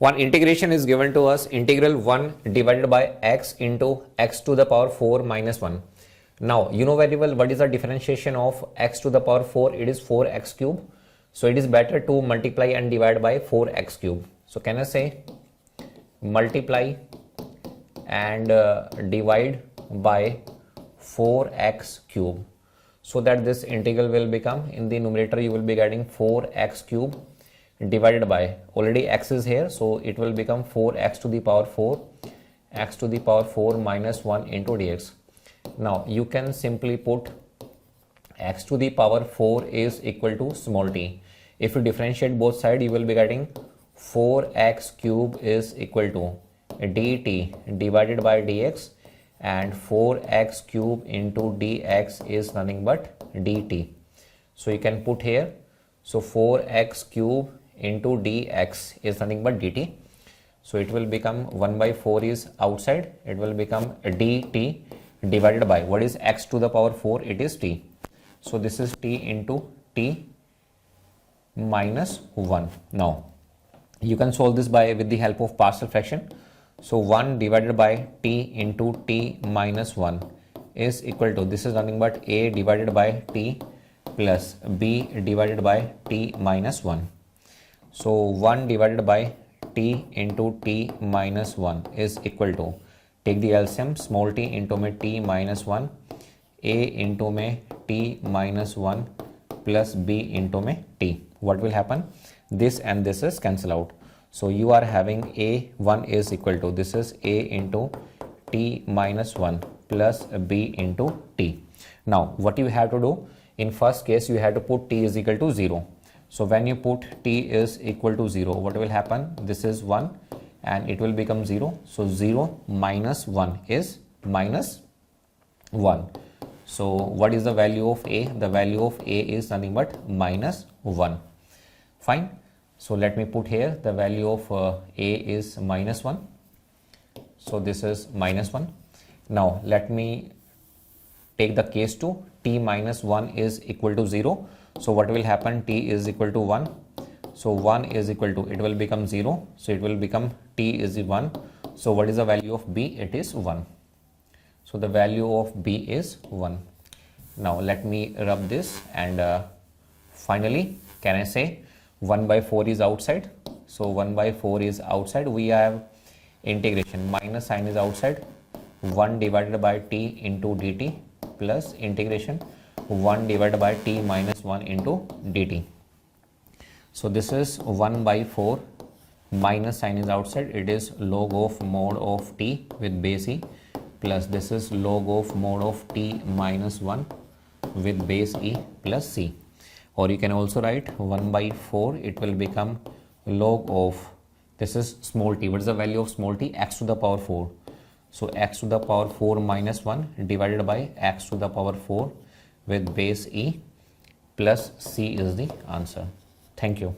one integration is given to us, integral 1 divided by x into x to the power 4 minus 1. Now you know very well what is the differentiation of x to the power 4. It is 4x cube. So it is better to multiply and divide by 4x cube. So can I say multiply and divide by 4x cube, so that this integral will become, in the numerator you will be getting 4x cube divided by, already x is here, so it will become 4x to the power 4, x to the power 4 minus 1 into dx. Now you can simply put x to the power 4 is equal to small t. If you differentiate both sides, you will be getting 4x cube is equal to dt divided by dx, and 4x cube into dx is nothing but dt. So you can put here, so 4x cube into dx is nothing but dt. So it will become 1 by 4 is outside, it will become dt divided by, what is x to the power 4? It is t. So this is t into t minus 1. Now you can solve this by with the help of partial fraction. So 1 divided by t into t minus 1 is equal to, this is nothing but a divided by t plus b divided by t minus 1. So 1 divided by t into t minus 1 is equal to, take the LCM, small t into में t minus 1, a into में t minus 1 plus b into में t. What will happen? This and this is cancel out. So you are having a1 is equal to, this is a into t minus 1 plus b into t. Now what you have to do, in first case you have to put t is equal to 0. So when you put t is equal to 0, what will happen? This is 1 and it will become 0. So 0 minus 1 is minus 1. So what is the value of a? The value of a is nothing but minus 1. Fine. So let me put here the value of a is minus 1. So this is minus 1. Now let me take the case 2, t minus 1 is equal to 0. So what will happen? T is equal to 1. So 1 is equal to, it will become 0. So it will become t is 1. So what is the value of b? It is 1. So the value of b is 1. Now let me rub this and finally can I say 1 by 4 is outside. So 1 by 4 is outside. We have integration, minus sign is outside, 1 divided by t into dt plus integration 1 divided by t minus 1 into dt. So this is 1 by 4, minus sign is outside, it is log of mod of t with base e, plus this is log of mod of t minus 1 with base e plus c. Or you can also write 1 by 4, it will become log of, this is small t. What is the value of small t? X to the power 4. So x to the power 4 minus 1 divided by x to the power 4 with base e plus c is the answer. Thank you.